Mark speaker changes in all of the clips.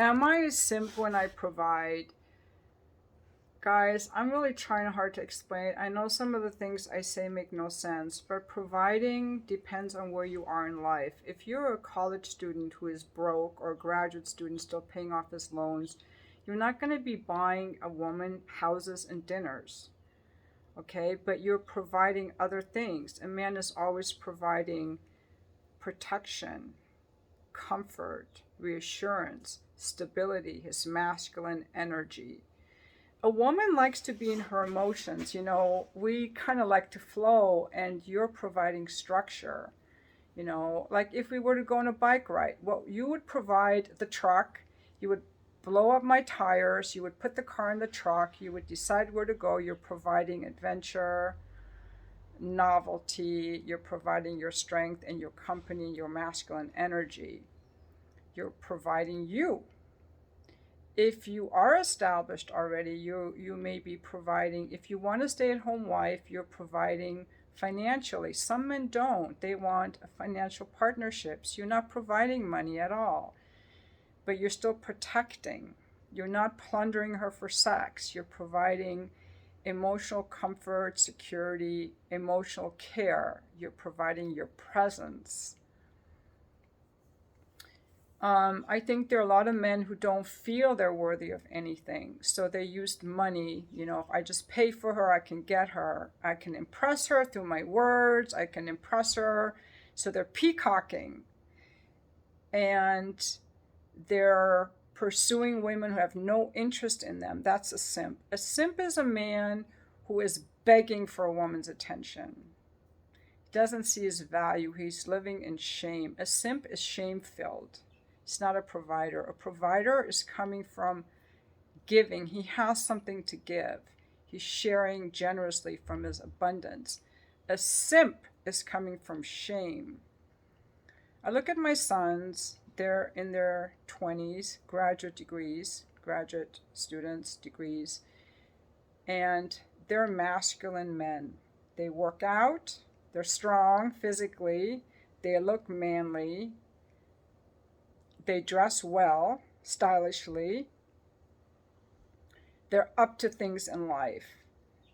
Speaker 1: Am I a simp when I provide? Guys, I'm really trying hard to explain. I know some of the things I say make no sense, but providing depends on where you are in life. If you're a college student who is broke or a graduate student still paying off his loans, you're not going to be buying a woman houses and dinners, okay? But you're providing other things. A man is always providing protection, comfort, reassurance, stability, his masculine energy. A woman likes to be in her emotions. You know, we kind of like to flow, and you're providing structure. You know, like if we were to go on a bike ride, well, you would provide the truck, you would blow up my tires, you would put the car in the truck, you would decide where to go. You're providing adventure, novelty, you're providing your strength and your company, your masculine energy. You're providing you. If you are established already, you may be providing. If you want a stay-at-home wife, you're providing financially. Some men don't. They want financial partnerships. You're not providing money at all, but you're still protecting. You're not plundering her for sex. You're providing emotional comfort, security, emotional care. You're providing your presence. I think there are a lot of men who don't feel they're worthy of anything. So they used money. You know, if I just pay for her, I can get her. I can impress her through my words. I can impress her. So they're peacocking. And they're pursuing women who have no interest in them. That's a simp. A simp is a man who is begging for a woman's attention. He doesn't see his value. He's living in shame. A simp is shame-filled. It's not a provider. A provider is coming from giving. He has something to give. He's sharing generously from his abundance. A simp is coming from shame. I look at my sons. They're in their 20s, graduate degrees, graduate students, degrees, and they're masculine men. They work out. They're strong physically. They look manly. They dress well, stylishly. They're up to things in life.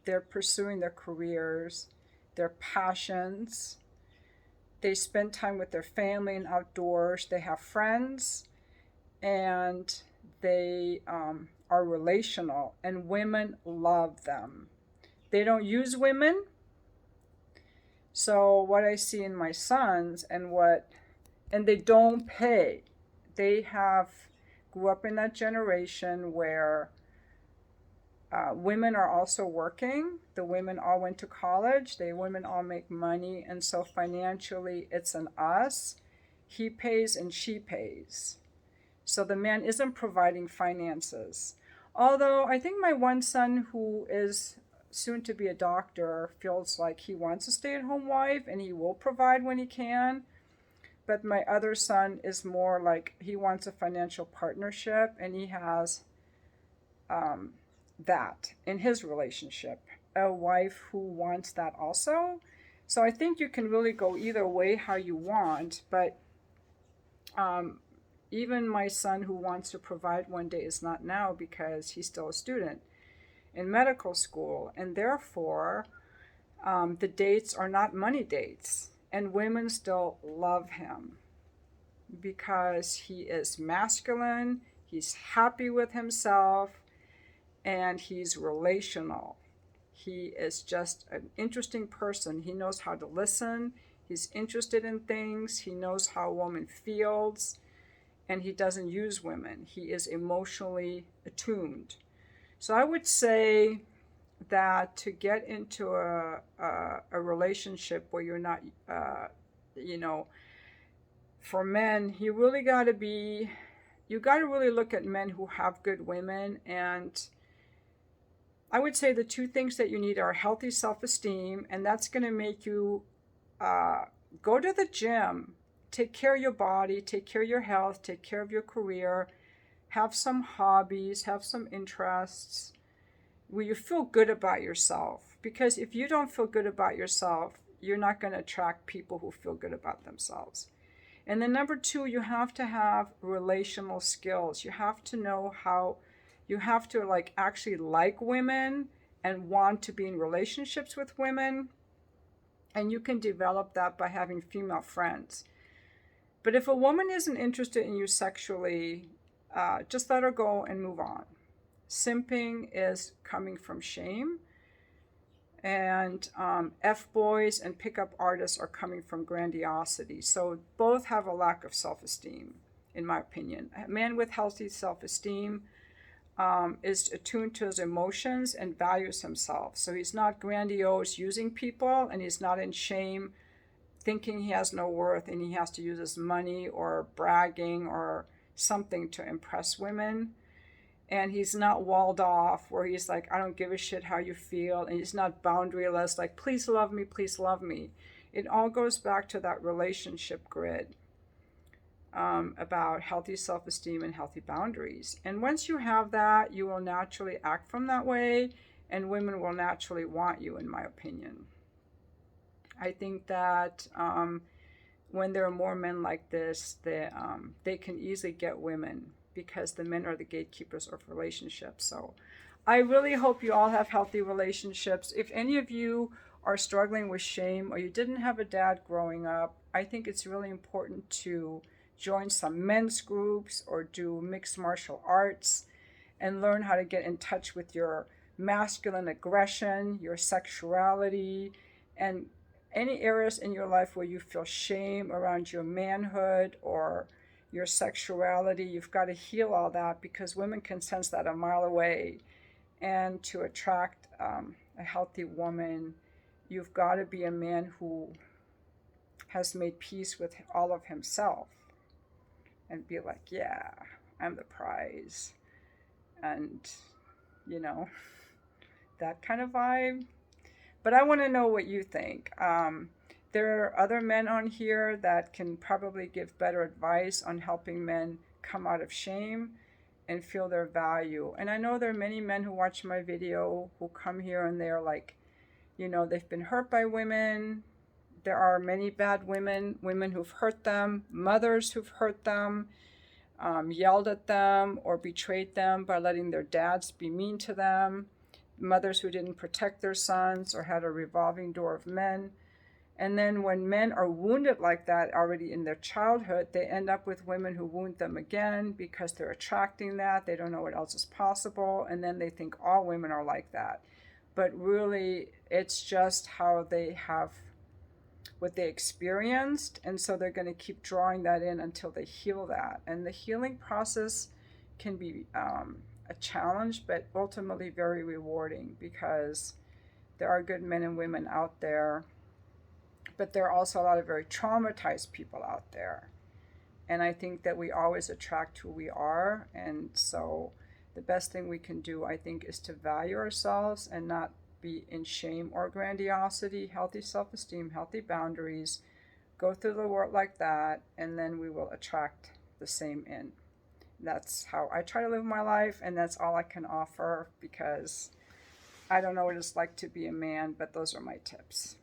Speaker 1: They're pursuing their careers, their passions. They spend time with their family and outdoors. They have friends, and they are relational, and women love them. They don't use women. So what I see in my sons and they don't pay. They grew up in that generation where women are also working. The women all went to college. The women all make money. And so financially, it's an us. He pays and she pays. So the man isn't providing finances. Although I think my one son, who is soon to be a doctor, feels like he wants a stay-at-home wife and he will provide when he can. But my other son is more like he wants a financial partnership, and he has that in his relationship, a wife who wants that also. So I think you can really go either way how you want, but even my son who wants to provide one day is not now because he's still a student in medical school, and therefore the dates are not money dates. And women still love him because he is masculine, he's happy with himself, and he's relational. He is just an interesting person. He knows how to listen, he's interested in things, he knows how a woman feels, and he doesn't use women. He is emotionally attuned. So I would say that to get into a relationship where you're not, for men, you got to really look at men who have good women. And I would say the two things that you need are healthy self-esteem, and that's going to make you go to the gym, take care of your body, take care of your health, take care of your career, have some hobbies, have some interests, where you feel good about yourself. Because if you don't feel good about yourself, you're not going to attract people who feel good about themselves. And then number two, you have to have relational skills. You have to know how, you have to like actually like women and want to be in relationships with women. And you can develop that by having female friends. But if a woman isn't interested in you sexually, just let her go and move on. Simping is coming from shame, and F-boys and pickup artists are coming from grandiosity. So both have a lack of self-esteem, in my opinion. A man with healthy self-esteem is attuned to his emotions and values himself. So he's not grandiose using people, and he's not in shame thinking he has no worth and he has to use his money or bragging or something to impress women. And he's not walled off where he's like, I don't give a shit how you feel. And he's not boundaryless, like, please love me, please love me. It all goes back to that relationship grid about healthy self-esteem and healthy boundaries. And once you have that, you will naturally act from that way, and women will naturally want you, in my opinion. I think that when there are more men like this, they can easily get women because the men are the gatekeepers of relationships. So I really hope you all have healthy relationships. If any of you are struggling with shame or you didn't have a dad growing up, I think it's really important to join some men's groups or do mixed martial arts and learn how to get in touch with your masculine aggression, your sexuality, and any areas in your life where you feel shame around your manhood or your sexuality. You've got to heal all that because women can sense that a mile away. And to attract a healthy woman, you've got to be a man who has made peace with all of himself and be like, yeah, I'm the prize. And, you know, that kind of vibe. But I want to know what you think. There are other men on here that can probably give better advice on helping men come out of shame and feel their value. And I know there are many men who watch my video who come here and they're like, you know, they've been hurt by women. There are many bad women, women who've hurt them, mothers who've hurt them, yelled at them or betrayed them by letting their dads be mean to them, mothers who didn't protect their sons or had a revolving door of men. And then when men are wounded like that already in their childhood, they end up with women who wound them again because they're attracting that. They don't know what else is possible. And then they think all women are like that. But really, it's just how they have what they experienced. And so they're going to keep drawing that in until they heal that. And the healing process can be a challenge, but ultimately very rewarding because there are good men and women out there. But there are also a lot of very traumatized people out there. And I think that we always attract who we are. And so the best thing we can do, I think, is to value ourselves and not be in shame or grandiosity, healthy self-esteem, healthy boundaries, go through the work like that, and then we will attract the same in. That's how I try to live my life, and that's all I can offer because I don't know what it's like to be a man, but those are my tips.